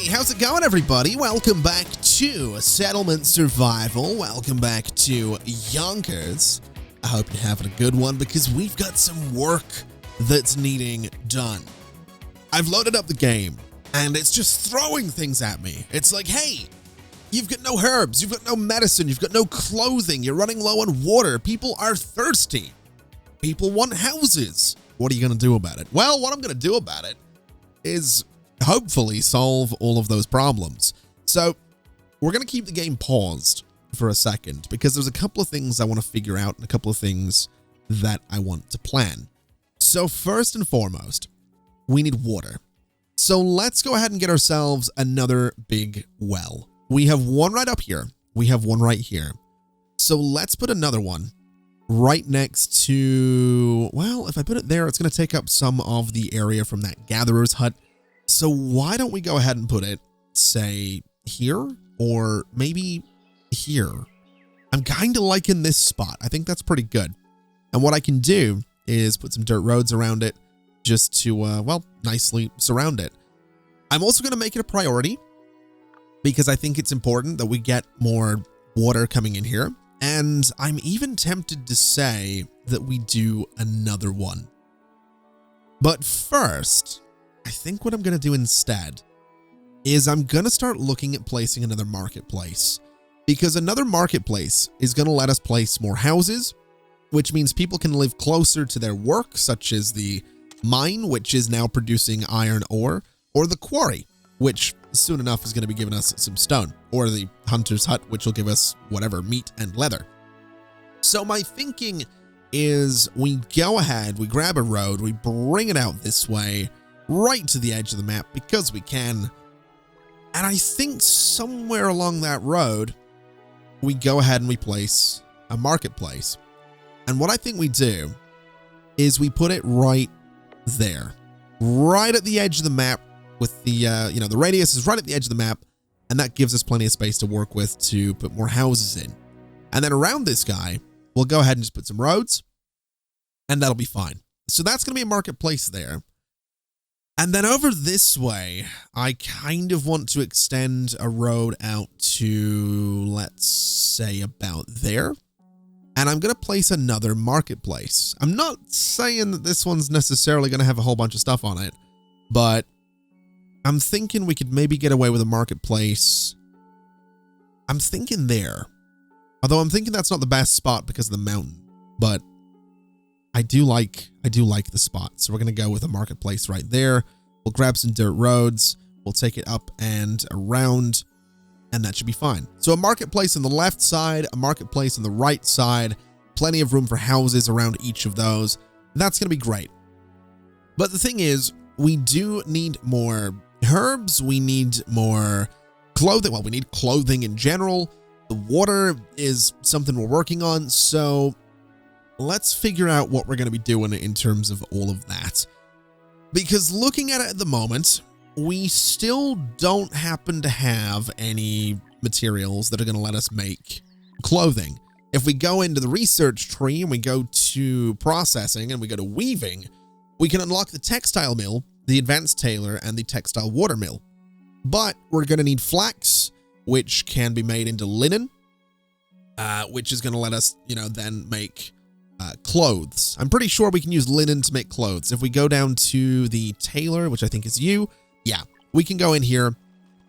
Hey, how's it going, everybody? Welcome back to Settlement Survival. Welcome back to Yonkers. I hope you're having a good one because we've got some work that's needing done. I've loaded up the game and it's just throwing things at me. It's like, hey, you've got no herbs, you've got no medicine, you've got no clothing, you're running low on water, people are thirsty, people want houses. What are you going to do about it? Well, what I'm going to do about it is hopefully solve all of those problems. So we're going to keep the game paused for a second because there's a couple of things I want to figure out and a couple of things that I want to plan. So first and foremost, we need water. So let's go ahead and get ourselves another big well. We have one right up here. We have one right here. So let's put another one right next to, well, if I put it there, it's going to take up some of the area from that gatherer's hut. So why don't we go ahead and put it, say, here or maybe here? I'm kind of liking this spot. I think that's pretty good. And what I can do is put some dirt roads around it just to, well, nicely surround it. I'm also going to make it a priority because I think it's important that we get more water coming in here. And I'm even tempted to say that we do another one. But first, I think what I'm going to do instead is I'm going to start looking at placing another marketplace, because another marketplace is going to let us place more houses, which means people can live closer to their work, such as the mine, which is now producing iron ore, or the quarry, which soon enough is going to be giving us some stone, or the hunter's hut, which will give us whatever, meat and leather. So my thinking is we go ahead, we grab a road, we bring it out this way, right to the edge of the map because we can. And I think somewhere along that road, we go ahead and we place a marketplace. And what I think we do is we put it right there, right at the edge of the map with the, the radius is right at the edge of the map. And that gives us plenty of space to work with to put more houses in. And then around this guy, we'll go ahead and just put some roads and that'll be fine. So that's going to be a marketplace there. And then over this way, I kind of want to extend a road out to, let's say, about there. And I'm going to place another marketplace. I'm not saying that this one's necessarily going to have a whole bunch of stuff on it, but I'm thinking we could maybe get away with a marketplace. I'm thinking there. Although I'm thinking that's not the best spot because of the mountain, but I do like the spot. So we're going to go with a marketplace right there. We'll grab some dirt roads. We'll take it up and around, and that should be fine. So a marketplace on the left side, a marketplace on the right side, plenty of room for houses around each of those. That's going to be great. But the thing is, we do need more herbs. We need more clothing. Well, we need clothing in general. The water is something we're working on. So let's figure out what we're going to be doing in terms of all of that. Because looking at it at the moment, we still don't happen to have any materials that are going to let us make clothing. If we go into the research tree and we go to processing and we go to weaving, we can unlock the textile mill, the advanced tailor, and the textile water mill. But we're going to need flax, which can be made into linen, which is going to let us, then make clothes. I'm pretty sure we can use linen to make clothes. If we go down to the tailor, which I think is you, yeah, we can go in here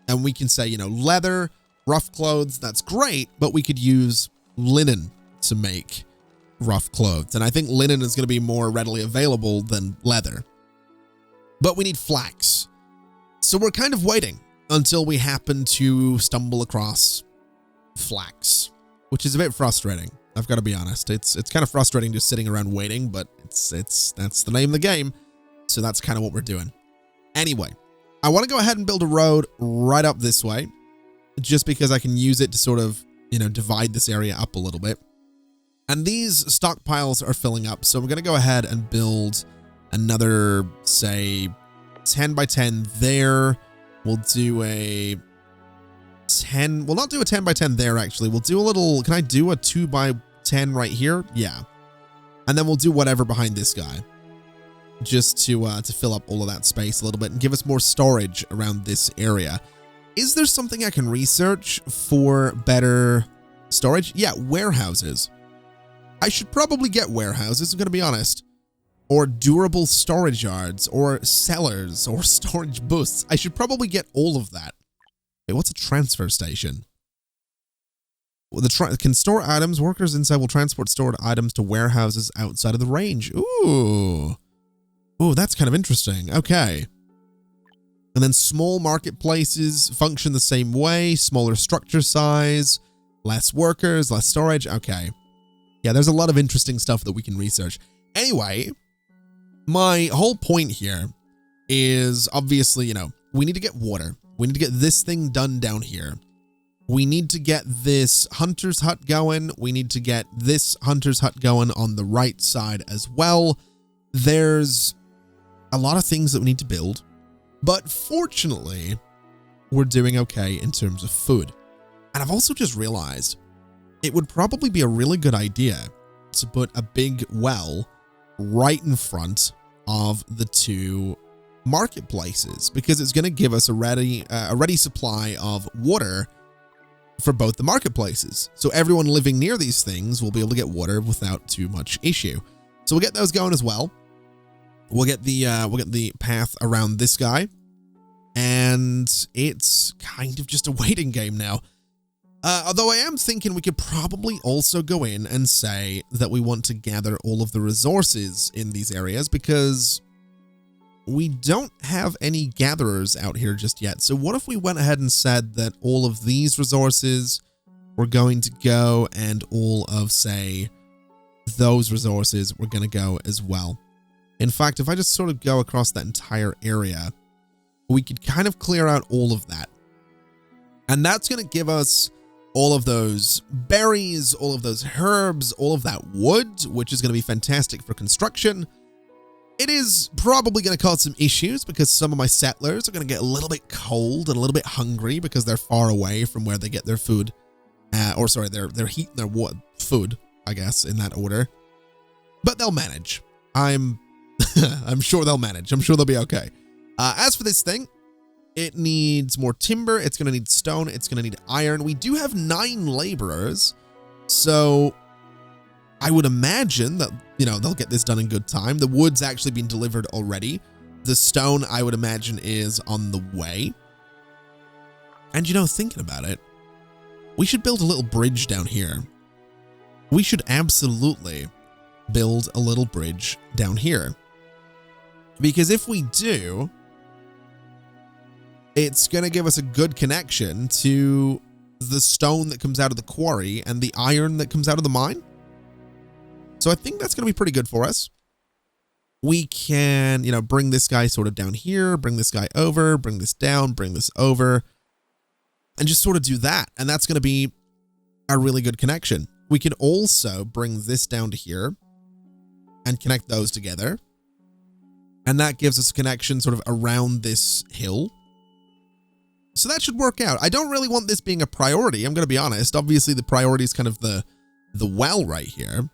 and we can say, leather, rough clothes, that's great, but we could use linen to make rough clothes. And I think linen is going to be more readily available than leather. But we need flax. So we're kind of waiting until we happen to stumble across flax, which is a bit frustrating. I've got to be honest. It's kind of frustrating just sitting around waiting, but that's the name of the game. So that's kind of what we're doing. Anyway, I want to go ahead and build a road right up this way, just because I can use it to sort of, divide this area up a little bit. And these stockpiles are filling up. So I'm going to go ahead and build another, say, 10 by 10 there. We'll do a 10. We'll not do a 10 by 10 there, actually. We'll do a little, can I do a 2 by 10 right here? Yeah. And then we'll do whatever behind this guy, just to fill up all of that space a little bit and give us more storage around this area. Is there something I can research for better storage? Yeah, warehouses. I should probably get warehouses, I'm going to be honest. Or durable storage yards, or cellars, or storage booths. I should probably get all of that. Wait, what's a transfer station? Well, can store items. Workers inside will transport stored items to warehouses outside of the range. Ooh. Ooh, that's kind of interesting. Okay. And then small marketplaces function the same way. Smaller structure size. Less workers, less storage. Okay. Yeah, there's a lot of interesting stuff that we can research. Anyway, my whole point here is obviously, we need to get water. We need to get this thing done down here. We need to get this hunter's hut going. We need to get this hunter's hut going on the right side as well. There's a lot of things that we need to build, but fortunately, we're doing okay in terms of food. And I've also just realized it would probably be a really good idea to put a big well right in front of the two marketplaces, because it's going to give us a ready supply of water for both the marketplaces. So everyone living near these things will be able to get water without too much issue. So we'll get those going as well. We'll get the path around this guy, and it's kind of just a waiting game now. Although I am thinking we could probably also go in and say that we want to gather all of the resources in these areas, because we don't have any gatherers out here just yet. So what if we went ahead and said that all of these resources were going to go, and all of, say, those resources were going to go as well? In fact, if I just sort of go across that entire area, we could kind of clear out all of that. And that's going to give us all of those berries, all of those herbs, all of that wood, which is going to be fantastic for construction. It is probably going to cause some issues because some of my settlers are going to get a little bit cold and a little bit hungry because they're far away from where they get their food, their heat and their food, I guess, in that order. But they'll manage. I'm sure they'll manage. I'm sure they'll be okay. As for this thing, it needs more timber. It's going to need stone. It's going to need iron. We do have 9 laborers, so I would imagine that, they'll get this done in good time. The wood's actually been delivered already. The stone, I would imagine, is on the way. And, thinking about it, we should build a little bridge down here. We should absolutely build a little bridge down here. Because if we do, it's going to give us a good connection to the stone that comes out of the quarry and the iron that comes out of the mine. So I think that's going to be pretty good for us. We can, bring this guy sort of down here, bring this guy over, bring this down, bring this over, and just sort of do that. And that's going to be a really good connection. We can also bring this down to here and connect those together. And that gives us a connection sort of around this hill. So that should work out. I don't really want this being a priority, I'm going to be honest. Obviously, the priority is kind of the well right here.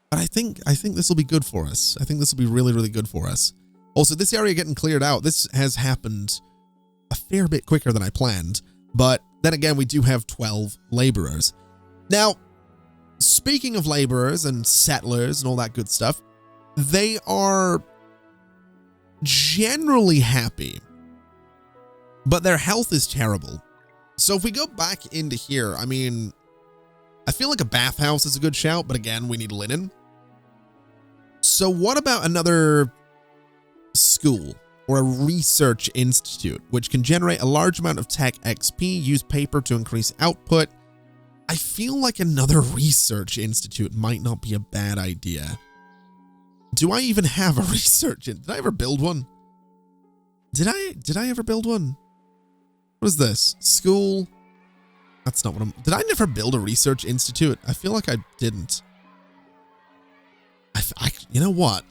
But I think this will be good for us. I think this will be really, really good for us. Also, this area getting cleared out, this has happened a fair bit quicker than I planned. But then again, we do have 12 laborers. Now, speaking of laborers and settlers and all that good stuff, they are generally happy, but their health is terrible. So if we go back into here, I mean, I feel like a bathhouse is a good shout, but again, we need linen. So what about another school or a research institute, which can generate a large amount of tech XP, use paper to increase output? I feel like another research institute might not be a bad idea. Do I even have a research? Did I ever build one? Did I ever build one? What is this? School? That's not what I'm... Did I never build a research institute? I feel like I didn't. You know what?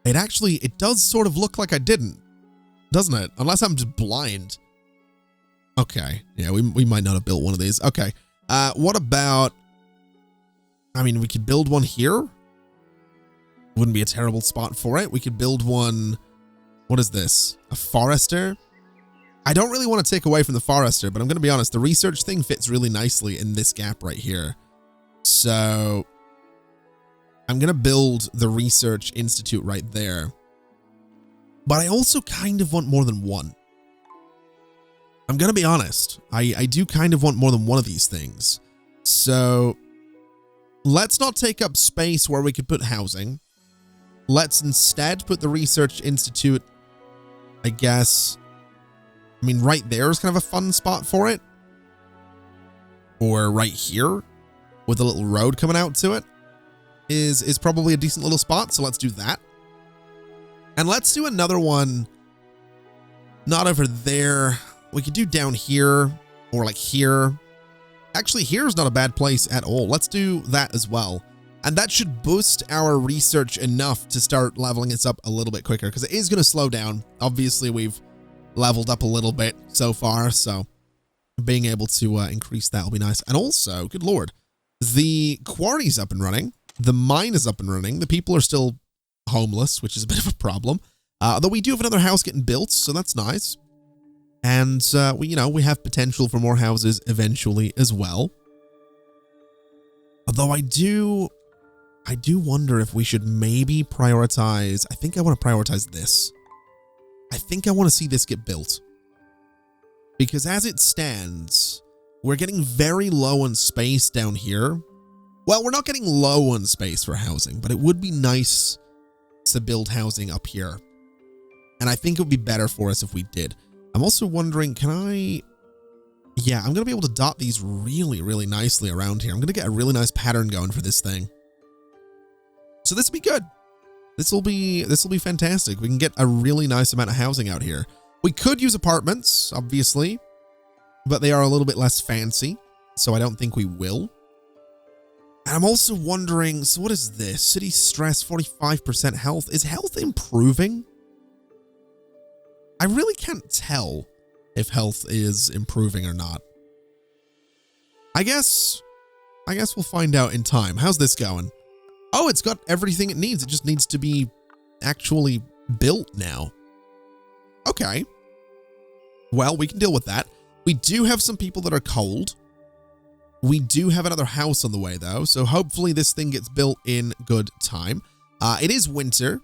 It does sort of look like I didn't, doesn't it? Unless I'm just blind. Okay. Yeah, we might not have built one of these. Okay. What about... I mean, we could build one here. Wouldn't be a terrible spot for it. We could build one... What is this? A forester? I don't really want to take away from the forester, but I'm going to be honest, the research thing fits really nicely in this gap right here. So I'm going to build the research institute right there. But I also kind of want more than one. I'm going to be honest. I do kind of want more than one of these things. So let's not take up space where we could put housing. Let's instead put the research institute, I guess. I mean, right there is kind of a fun spot for it. Or right here with a little road coming out to it is probably a decent little spot. So let's do that. And let's do another one. Not over there. We could do down here or like here. Actually, here's not a bad place at all. Let's do that as well. And that should boost our research enough to start leveling us up a little bit quicker because it is going to slow down. Obviously, we've leveled up a little bit so far, so being able to increase that will be nice. And also, good lord, the quarry's up and running. The mine is up and running. The people are still homeless, which is a bit of a problem. Though we do have another house getting built, so that's nice. And we have potential for more houses eventually as well. Although I do wonder if we should maybe prioritize. I think I want to prioritize this. I think I want to see this get built. Because as it stands, we're getting very low on space down here. Well, we're not getting low on space for housing, but it would be nice to build housing up here. And I think it would be better for us if we did. I'm also wondering, can I... Yeah, I'm going to be able to dot these really, really nicely around here. I'm going to get a really nice pattern going for this thing. So this will be good. This will be fantastic. We can get a really nice amount of housing out here. We could use apartments, obviously, but they are a little bit less fancy, so I don't think we will. And I'm also wondering, so what is this? City stress, 45% health. Is health improving? I really can't tell if health is improving or not. I guess we'll find out in time. How's this going? Oh, it's got everything it needs. It just needs to be actually built now. Okay. Well, we can deal with that. We do have some people that are cold. We do have another house on the way, though, so hopefully this thing gets built in good time. It is winter,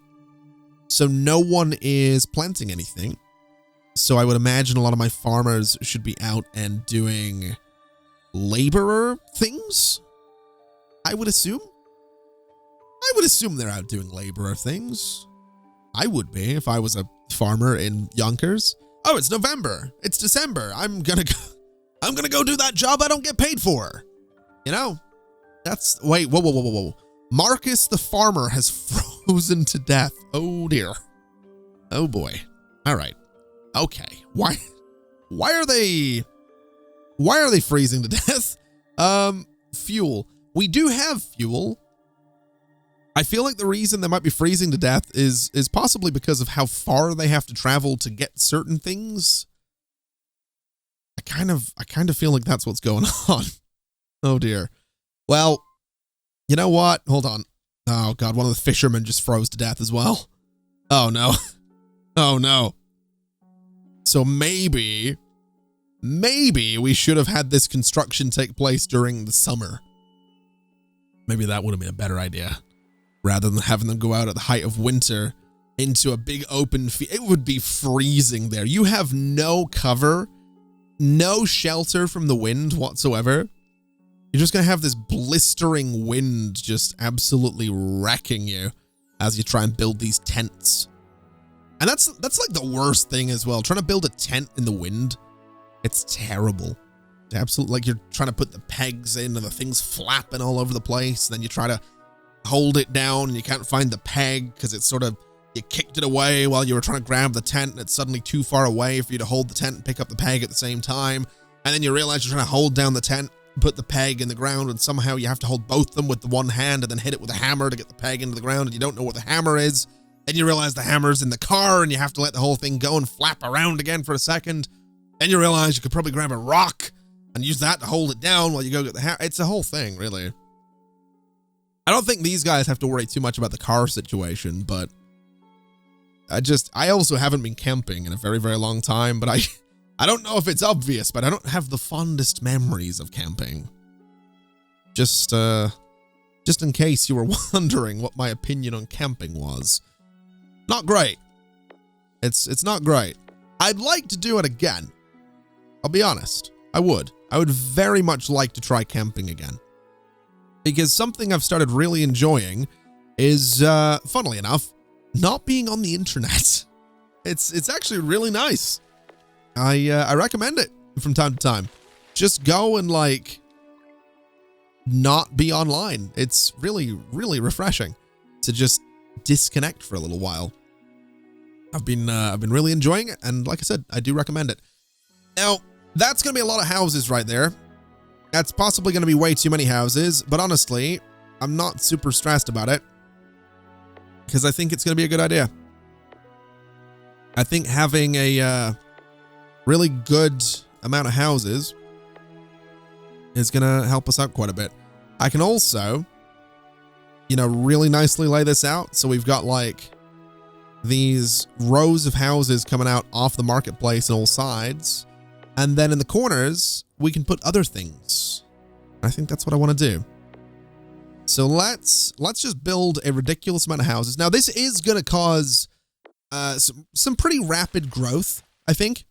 so no one is planting anything. So I would imagine a lot of my farmers should be out and doing laborer things, I would assume. I would assume they're out doing laborer things. I would be if I was a farmer in Yonkers. Oh, it's November. It's December. I'm gonna go do that job I don't get paid for. You know, that's, wait, whoa. Marcus the farmer has frozen to death. Oh dear. Oh boy. All right. Okay. Why are they freezing to death? Fuel. We do have fuel. I feel like the reason they might be freezing to death is possibly because of how far they have to travel to get certain things. I kind of feel like that's what's going on. Oh dear. Well, you know what? Hold on. Oh god, one of the fishermen just froze to death as well. Oh no. Oh no. So maybe we should have had this construction take place during the summer. Maybe that would have been a better idea. Rather than having them go out at the height of winter into a big open field. It would be freezing there. You have no cover, no shelter from the wind whatsoever. You're just going to have this blistering wind just absolutely wrecking you as you try and build these tents. And that's like the worst thing as well. Trying to build a tent in the wind. It's terrible. It's absolutely like you're trying to put the pegs in and the thing's flapping all over the place. Then you try to hold it down and you can't find the peg because it's sort of, you kicked it away while you were trying to grab the tent and it's suddenly too far away for you to hold the tent and pick up the peg at the same time. And then you realize you're trying to hold down the tent, put the peg in the ground, and somehow you have to hold both of them with the one hand and then hit it with a hammer to get the peg into the ground, and you don't know where the hammer is. Then you realize the hammer's in the car and you have to let the whole thing go and flap around again for a second. Then you realize you could probably grab a rock and use that to hold it down while you go get the hammer. It's a whole thing, really. I don't think these guys have to worry too much about the car situation, but I also haven't been camping in a very, very long time, but I don't know if it's obvious, but I don't have the fondest memories of camping. Just in case you were wondering what my opinion on camping was. Not great. It's not great. I'd like to do it again. I'll be honest. I would. I would very much like to try camping again. Because something I've started really enjoying is, funnily enough, not being on the internet. It's actually really nice. I recommend it from time to time. Just go and like not be online. It's really, really refreshing to just disconnect for a little while. I've been really enjoying it, and like I said, I do recommend it. Now, that's going to be a lot of houses right there. That's possibly going to be way too many houses, but honestly, I'm not super stressed about it because I think it's going to be a good idea. I think having a really good amount of houses is going to help us out quite a bit. I can also, really nicely lay this out. So we've got like these rows of houses coming out off the marketplace on all sides. And then in the corners, we can put other things. I think that's what I want to do. So let's just build a ridiculous amount of houses. Now, this is going to cause some pretty rapid growth, I think,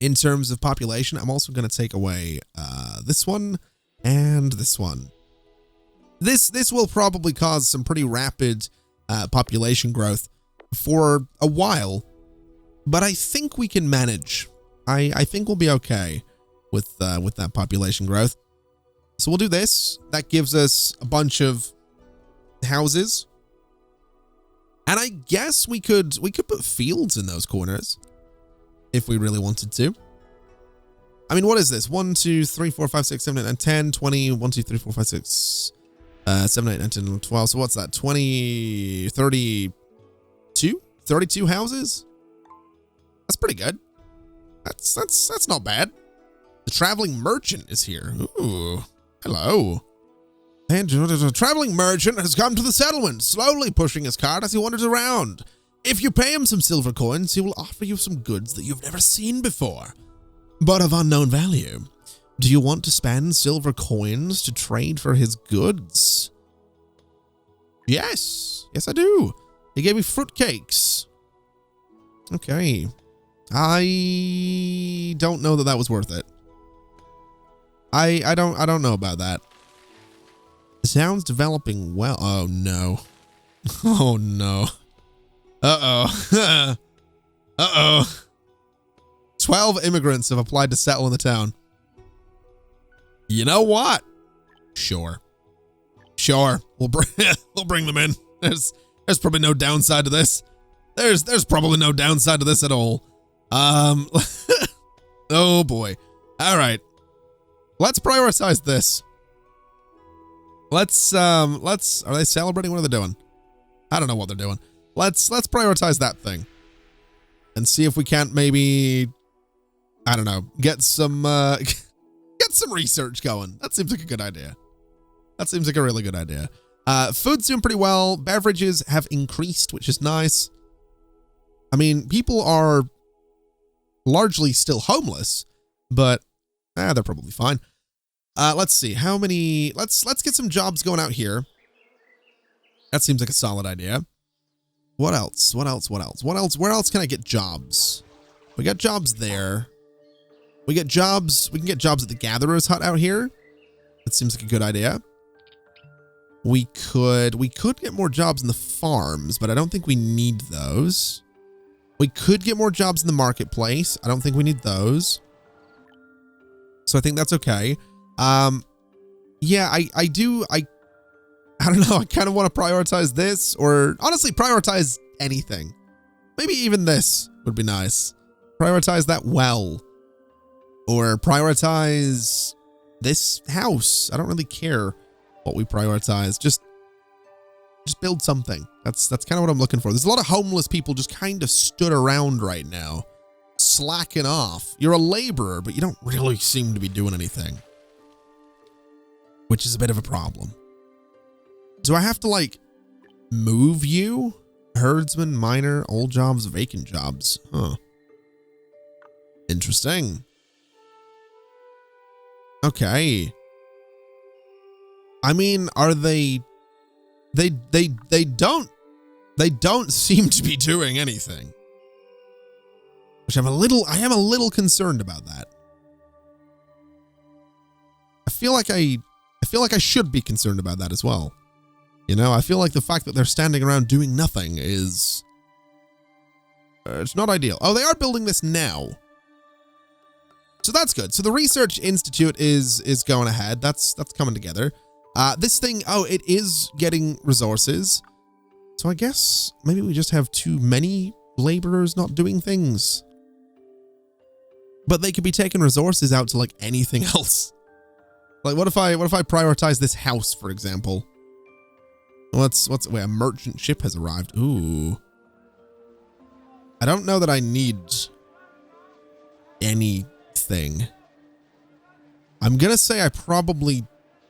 in terms of population. I'm also going to take away this one and this one. This will probably cause some pretty rapid population growth for a while, but I think we can manage. I think we'll be okay with that population growth. So we'll do this. That gives us a bunch of houses. And I guess we could put fields in those corners if we really wanted to. I mean, what is this? 1, 2, 3, 4, 5, 6, 7, 8, 9, 10, 20, 1, 2, 3, 4, 5, 6, 7, 8, 9, 10, 12. So what's that? 20, 32? 32 houses? That's pretty good. That's not bad. The traveling merchant is here. Ooh, hello. And a traveling merchant has come to the settlement, slowly pushing his cart as he wanders around. If you pay him some silver coins, he will offer you some goods that you've never seen before, but of unknown value. Do you want to spend silver coins to trade for his goods? Yes. Yes, I do. He gave me fruitcakes. Okay. I don't know that was worth it. I don't know about that. The town's developing well. Oh no. Oh no. Uh-oh. Uh-oh. 12 immigrants have applied to settle in the town. You know what? Sure. We'll bring them in. There's probably no downside to this. There's probably no downside to this at all. Oh boy. All right. Let's prioritize this. Are they celebrating? What are they doing? I don't know what they're doing. Let's prioritize that thing and see if we can't maybe, I don't know, get some research going. That seems like a good idea. That seems like a really good idea. Food's doing pretty well. Beverages have increased, which is nice. I mean, people are largely still homeless, but they're probably fine. Let's see how many. Let's get some jobs going out here. That seems like a solid idea. What else? Where else can I get jobs? We got jobs there. We can get jobs at the Gatherer's Hut out here. That seems like a good idea. We could get more jobs in the farms, but I don't think we need those. We could get more jobs in the marketplace. I don't think we need those. So I think that's okay. Yeah, I don't know. I kind of want to prioritize this, or honestly prioritize anything. Maybe even this would be nice. Prioritize that well, or prioritize this house. I don't really care what we prioritize. Just build something. That's kind of what I'm looking for. There's a lot of homeless people just kind of stood around right now, slacking off. You're a laborer, but you don't really seem to be doing anything, which is a bit of a problem. Do I have to like move you? Herdsman, miner, old jobs, vacant jobs. Huh. Interesting. Okay. I mean, are they don't seem to be doing anything. Which I am a little concerned about that. I feel like I should be concerned about that as well. You know, I feel like the fact that they're standing around doing nothing is it's not ideal. Oh, they are building this now. So that's good. So the Research Institute is going ahead. That's coming together. This thing, oh, it is getting resources. So I guess maybe we just have too many laborers not doing things. But they could be taking resources out to like anything else. Like what if I prioritize this house, for example? Wait, a merchant ship has arrived. Ooh. I don't know that I need anything. I'm gonna say I probably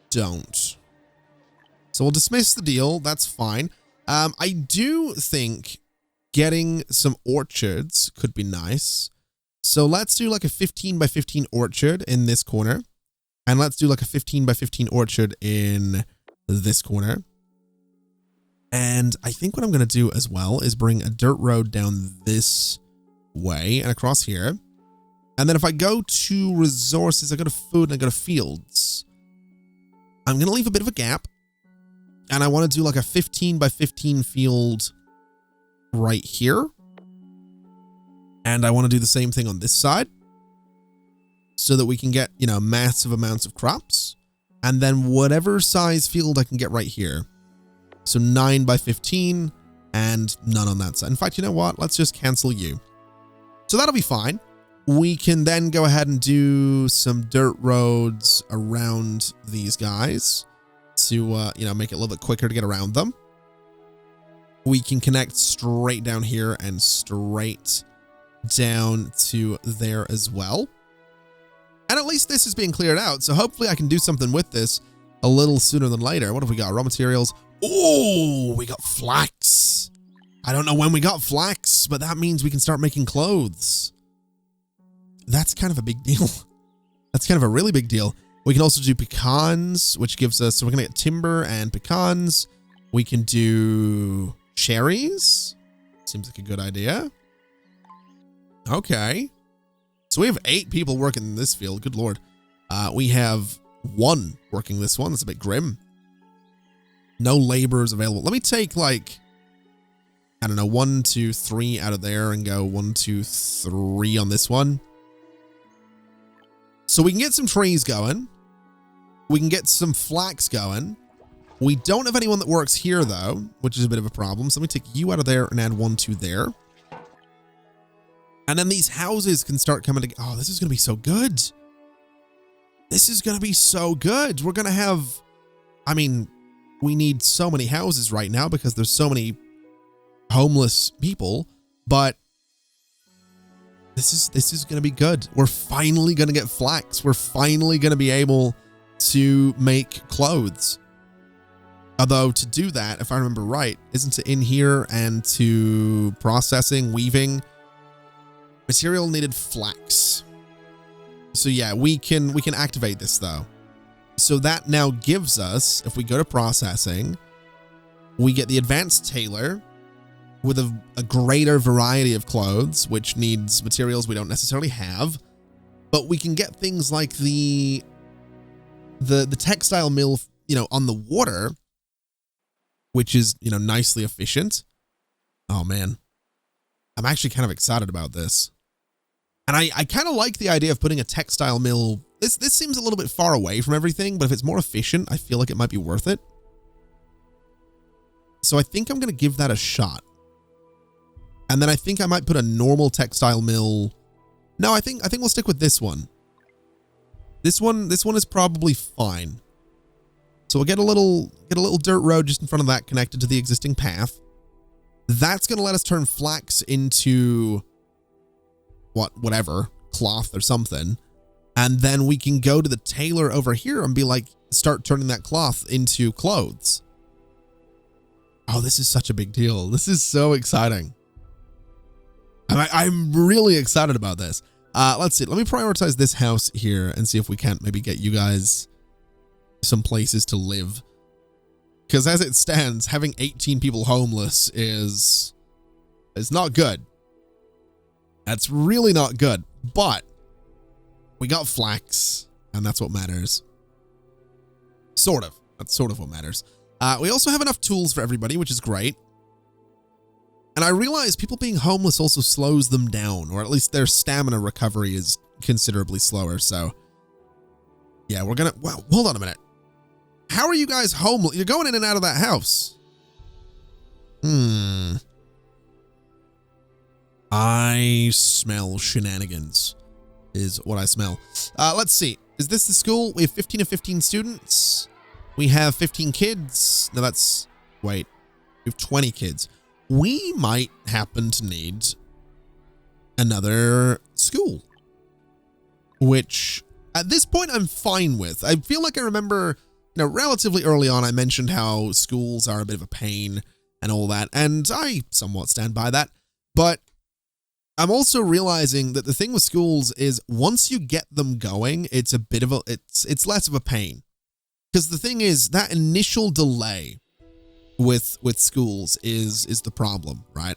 don't. So we'll dismiss the deal. That's fine. I do think getting some orchards could be nice. So let's do like a 15 by 15 orchard in this corner. And let's do like a 15 by 15 orchard in this corner. And I think what I'm going to do as well is bring a dirt road down this way and across here. And then if I go to resources, I go to food and I go to fields. I'm going to leave a bit of a gap. And I want to do like a 15 by 15 field right here. And I want to do the same thing on this side. So that we can get, you know, massive amounts of crops. And then whatever size field I can get right here. So 9 by 15 and none on that side. In fact, you know what? Let's just cancel you. So that'll be fine. We can then go ahead and do some dirt roads around these guys to, you know, make it a little bit quicker to get around them. We can connect straight down here and straight down to there as well. And at least this is being cleared out. So hopefully I can do something with this a little sooner than later. What have we got? Raw materials. Oh, we got flax. I don't know when we got flax, but that means we can start making clothes. That's kind of a big deal. That's kind of a really big deal. We can also do pecans, which gives us, so we're going to get timber and pecans. We can do cherries. Seems like a good idea. Okay. So we have 8 people working in this field. Good Lord. We have 1 working this one. That's a bit grim. No laborers available. Let me take like, I don't know, 1, 2, 3 out of there and go 1, 2, 3 on this one. So we can get some trees going. We can get some flax going. We don't have anyone that works here though, which is a bit of a problem. So let me take you out of there and add 1, 2 there. And then these houses can start coming together. Oh, this is going to be so good. This is going to be so good. We're going to have, I mean, we need so many houses right now because there's so many homeless people, but this is going to be good. We're finally going to get flax. We're finally going to be able to make clothes. Although to do that, if I remember right, isn't it in here and to processing, weaving, material needed flax. So yeah, we can activate this though. So that now gives us, if we go to processing, we get the advanced tailor with a greater variety of clothes, which needs materials we don't necessarily have, but we can get things like the textile mill, you know, on the water, which is, you know, nicely efficient. Oh man, I'm actually kind of excited about this. And I kind of like the idea of putting a textile mill. This seems a little bit far away from everything, but if it's more efficient, I feel like it might be worth it. So I think I'm going to give that a shot. And then I think I might put a normal textile mill. No, I think we'll stick with this one. This one is probably fine. So we'll get a little dirt road just in front of that connected to the existing path. That's going to let us turn flax into whatever, cloth or something. And then we can go to the tailor over here and be like, start turning that cloth into clothes. Oh, this is such a big deal. This is so exciting. I'm really excited about this. Let's see. Let me prioritize this house here and see if we can't maybe get you guys some places to live. Because as it stands, having 18 people homeless is not good. That's really not good. But we got flax, and that's what matters. Sort of. That's sort of what matters. We also have enough tools for everybody, which is great. And I realize people being homeless also slows them down, or at least their stamina recovery is considerably slower. So, yeah, we're gonna... Wow, hold on a minute. How are you guys homeless? You're going in and out of that house. I smell shenanigans, is what I smell. Let's see. Is this the school? We have 15 of 15 students. We have 15 kids. No, that's... Wait. We have 20 kids. We might happen to need another school, which at this point I'm fine with. I feel like I remember, you know, relatively early on, I mentioned how schools are a bit of a pain and all that, and I somewhat stand by that. But I'm also realizing that the thing with schools is once you get them going, it's a bit of a, it's less of a pain. Because the thing is, that initial delay with schools is the problem, right?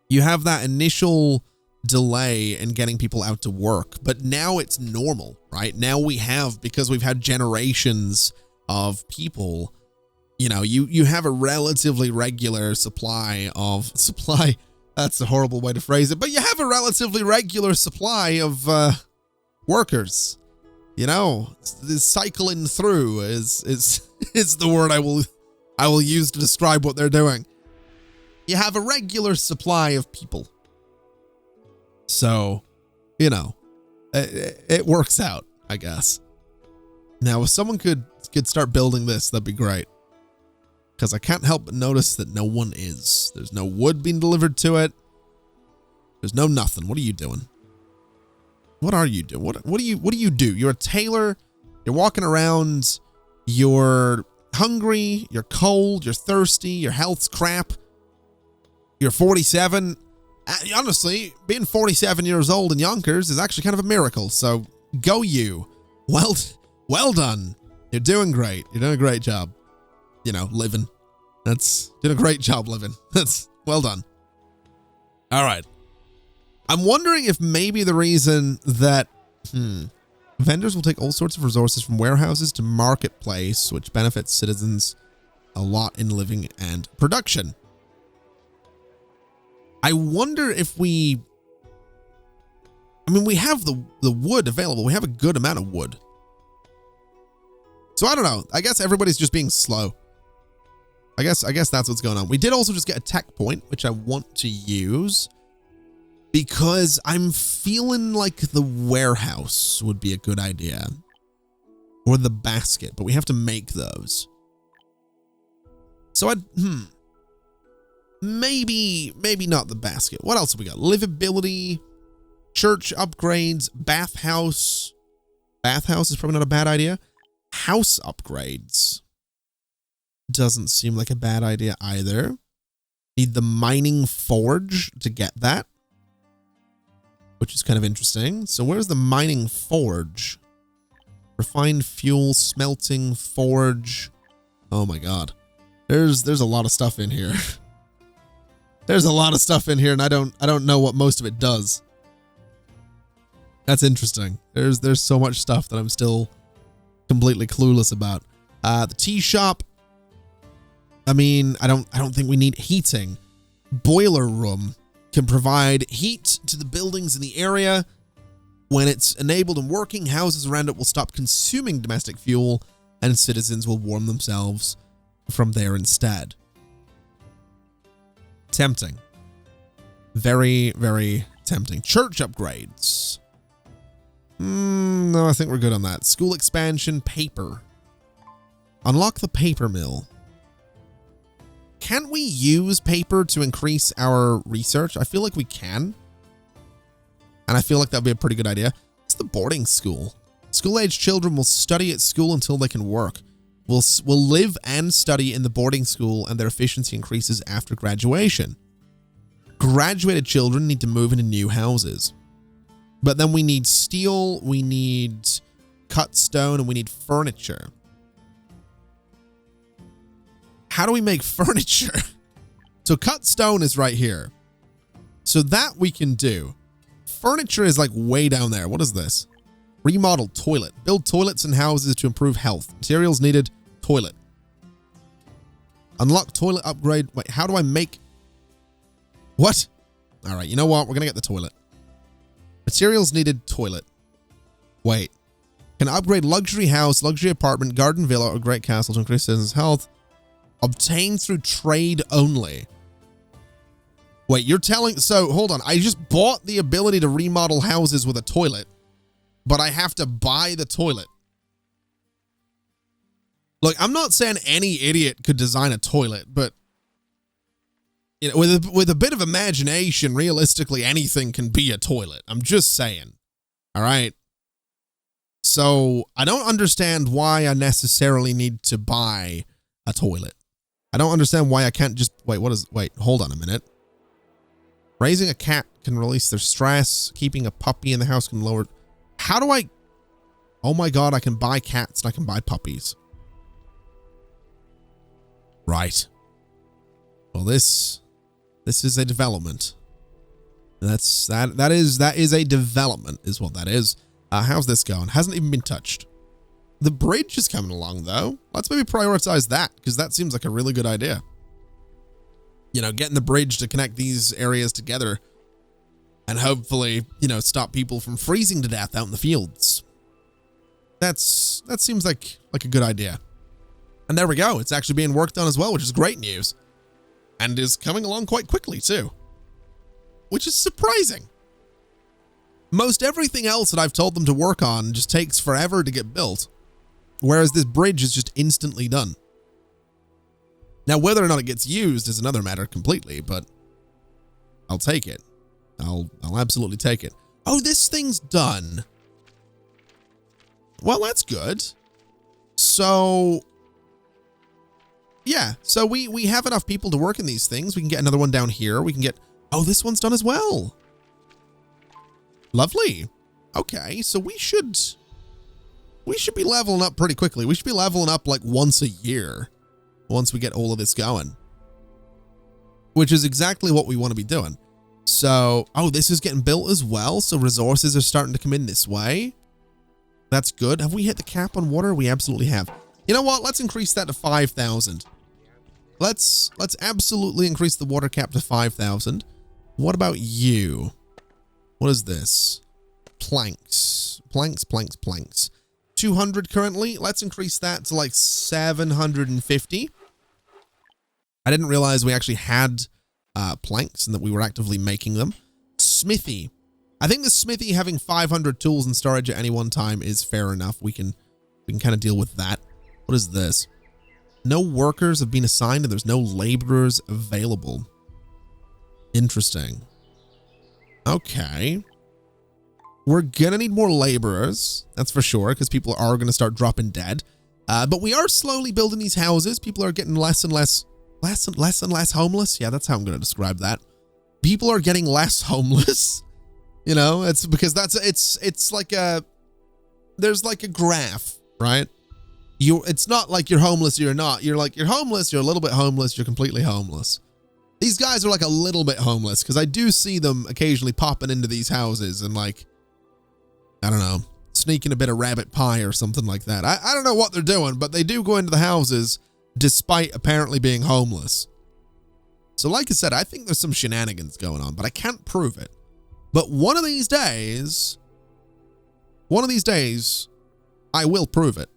You have that initial delay in getting people out to work, but now it's normal, right? Now we have, because we've had generations of people, you know, you have a relatively regular supply, that's a horrible way to phrase it, but you have a relatively regular supply of workers. You know, this cycling through is the word I will use to describe what they're doing. You have a regular supply of people. So, you know, it works out, I guess. Now, if someone could start building this, that'd be great. Because I can't help but notice that no one is. There's no wood being delivered to it. There's no nothing. What are you doing? What are you doing? What do you do? You're a tailor. You're walking around. You're hungry. You're cold. You're thirsty. Your health's crap. You're 47. Honestly, being 47 years old in Yonkers is actually kind of a miracle. So go you. Well done. You're doing great. You're doing a great job. You know, living. That's doing a great job living. That's well done. All right. I'm wondering if maybe the reason that vendors will take all sorts of resources from warehouses to marketplace, which benefits citizens a lot in living and production. I wonder if we have the wood available. We have a good amount of wood. So I don't know. I guess everybody's just being slow. I guess that's what's going on. We did also just get a tech point, which I want to use because I'm feeling like the warehouse would be a good idea. Or the basket, but we have to make those. So maybe not the basket. What else have we got? Livability, church upgrades, bathhouse. Bathhouse is probably not a bad idea. House upgrades. Doesn't seem like a bad idea either. Need the mining forge to get that, which is kind of interesting. So where's the mining forge? Refined fuel, smelting, forge. Oh my god. There's a lot of stuff in here. There's a lot of stuff in here, and I don't know what most of it does. That's interesting. There's so much stuff that I'm still completely clueless about. The tea shop. I mean, I don't think we need heating. Boiler room can provide heat to the buildings in the area. When it's enabled and working, houses around it will stop consuming domestic fuel and citizens will warm themselves from there instead. Tempting. Very, very tempting. Church upgrades. No, I think we're good on that. School expansion, paper. Unlock the paper mill. Can we use paper to increase our research? I feel like we can. And I feel like that'd be a pretty good idea. It's the boarding school. School-aged children will study at school until they can work. Will live and study in the boarding school, and their efficiency increases after graduation. Graduated children need to move into new houses. But then we need steel, we need cut stone, and we need furniture. How do we make furniture? So cut stone is right here. So that we can do. Furniture is like way down there. What is this? Remodel toilet. Build toilets and houses to improve health. Materials needed. Toilet. Unlock toilet upgrade. Wait, how do I make... What? All right, you know what? We're going to get the toilet. Materials needed. Toilet. Wait. Can upgrade luxury house, luxury apartment, garden villa, or great castle to increase citizens' health. Obtained through trade only. Wait, you're telling... So, hold on. I just bought the ability to remodel houses with a toilet, but I have to buy the toilet. Look, I'm not saying any idiot could design a toilet, but you know, with a bit of imagination, realistically, anything can be a toilet. I'm just saying. All right. So I don't understand why I necessarily need to buy a toilet. I don't understand why I can't just wait. Wait, hold on a minute. Raising a cat can release their stress. Keeping a puppy in the house can lower. How do I? Oh my God, I can buy cats and I can buy puppies. Right. Well, this is a development. That is a development is what that is. How's this going? Hasn't even been touched. The bridge is coming along though. Let's maybe prioritize that because that seems like a really good idea. You know, getting the bridge to connect these areas together and hopefully, you know, stop people from freezing to death out in the fields. That seems like a good idea. And there we go. It's actually being worked on as well, which is great news. And is coming along quite quickly too, which is surprising. Most everything else that I've told them to work on just takes forever to get built, whereas this bridge is just instantly done. Now, whether or not it gets used is another matter completely, but I'll take it. I'll absolutely take it. Oh, this thing's done. Well, that's good. So, yeah. So we have enough people to work in these things. We can get another one down here. We can get... Oh, this one's done as well. Lovely. Okay, so we should be leveling up pretty quickly. We should be leveling up like once a year once we get all of this going, which is exactly what we want to be doing. So, oh, this is getting built as well. So resources are starting to come in this way. That's good. Have we hit the cap on water? We absolutely have. You know what? Let's increase that to 5,000. Let's absolutely increase the water cap to 5,000. What about you? What is this? Planks. Planks. 200 currently. Let's increase that to like 750. I didn't realize we actually had planks and that we were actively making them. Smithy. I think the smithy having 500 tools in storage at any one time is fair enough. We can kind of deal with that. What is this? No workers have been assigned and there's no laborers available. Interesting. Okay. We're gonna need more laborers, that's for sure, because people are gonna start dropping dead. But we are slowly building these houses. People are getting less and less homeless. Yeah, that's how I'm gonna describe that. People are getting less homeless. You know, it's because it's like there's like a graph, right? It's not like you're homeless or you're not. You're homeless, you're a little bit homeless, you're completely homeless. These guys are like a little bit homeless because I do see them occasionally popping into these houses and like, I don't know, sneaking a bit of rabbit pie or something like that. I don't know what they're doing, but they do go into the houses despite apparently being homeless. So like I said, I think there's some shenanigans going on, but I can't prove it. But one of these days, I will prove it.